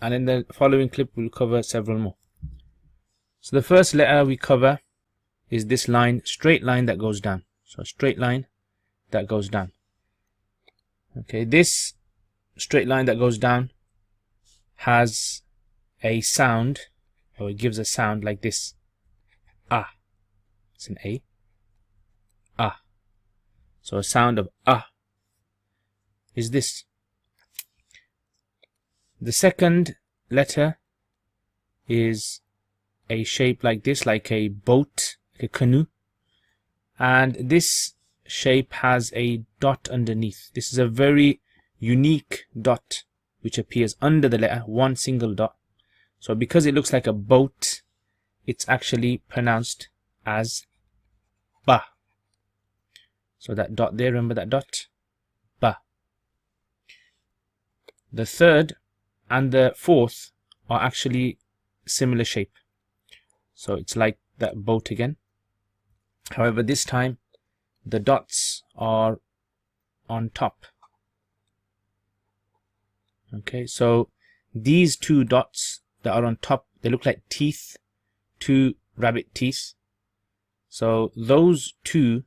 and in the following clip we'll cover several more. So the first letter we cover is this line, straight line that goes down. So a straight line that goes down. Okay, this straight line that goes down has a sound, or it gives a sound like this. Ah. It's an A. Ah. So a sound of ah is this. The second letter is a shape like this, like a boat, like a canoe. And this shape has a dot underneath. This is a very unique dot which appears under the letter, one single dot. So because it looks like a boat, it's actually pronounced as ba. So that dot there, remember that dot? Ba. The third and the fourth are actually similar shape. So it's like that boat again. However, this time the dots are on top. Okay, so these two dots that are on top, they look like teeth, two rabbit teeth. So those two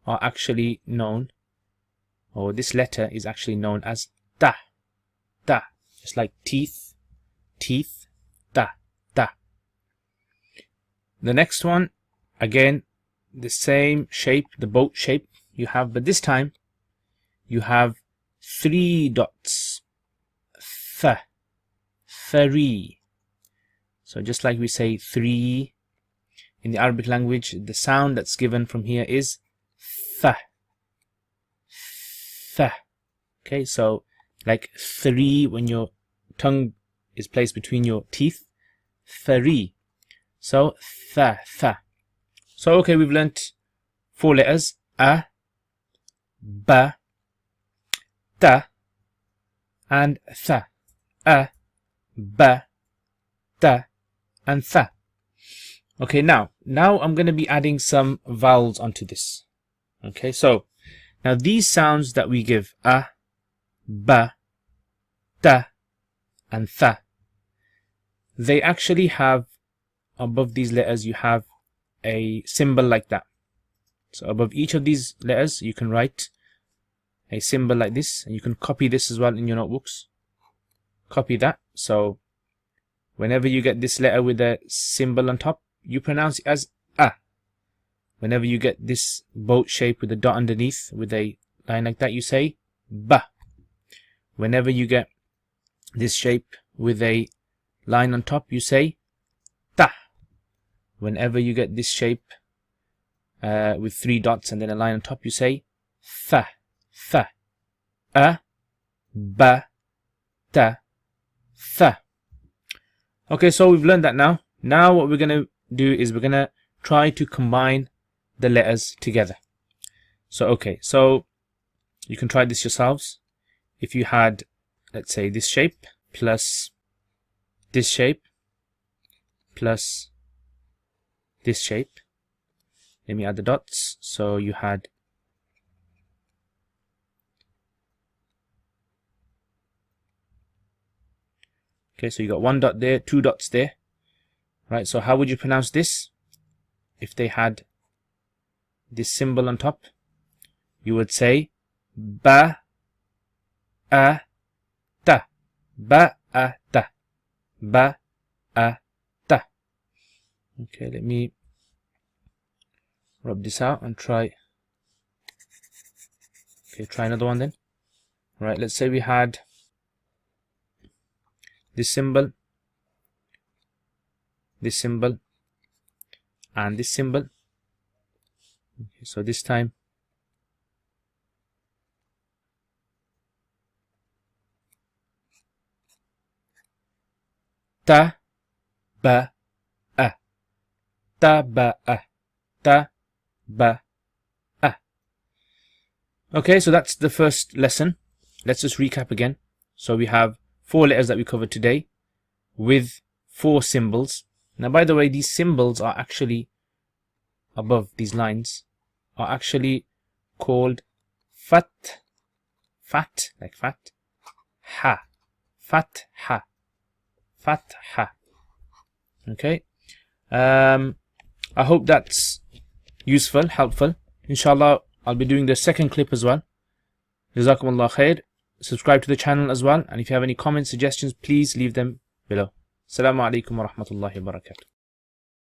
are actually known, or this letter is actually known as ta. Ta. Just like teeth, teeth, ta, ta. The next one, again, the same shape, the boat shape you have, but this time you have three dots. Th. Three. So just like we say three in the Arabic language, the sound that's given from here is th. Th. Okay, so like three when your tongue is placed between your teeth. Three. So th, th. So okay, we've learnt four letters: a, ba, ta, and th. A, ba, ta, and th. Okay, now I'm going to be adding some vowels onto this. Okay, so now these sounds that we give, a, ba, ta, and th, they actually have, above these letters you have a symbol like that. So above each of these letters you can write a symbol like this, and you can copy this as well in your notebooks. Copy that. So whenever you get this letter with a symbol on top, you pronounce it as a. Whenever you get this boat shape with a dot underneath with a line like that, you say ba. Whenever you get this shape with a line on top, you say ta. Whenever you get this shape with three dots and then a line on top, you say tha, tha. A, ba, ta, tha. Okay, so we've learned that now. Now what we're going to do is we're going to try to combine the letters together. So okay, so you can try this yourselves. If you had, let's say, this shape plus this shape plus this shape. Let me add the dots. So you had okay, so you got one dot there, two dots there. Right, so how would you pronounce this? If they had this symbol on top, you would say ba a ta. Ba a ta. Ba a ta. Okay, let me rub this out and try. Okay, try another one then. Right, let's say we had this symbol, and this symbol. Okay, so this time ta, ba, a. Ta, ba, a. Ta, ba, a. Okay, so that's the first lesson. Let's just recap again. So we have four letters that we covered today with four symbols. Now, by the way, these symbols are actually above these lines are actually called fat, like fat, ha, fat, ha. Fatha. Okay. I hope that's useful, helpful. Inshallah, I'll be doing the second clip as well. Jazakumullah khair. Subscribe to the channel as well. And if you have any comments, suggestions, please leave them below. Assalamu alaikum wa rahmatullahi wa barakatuh.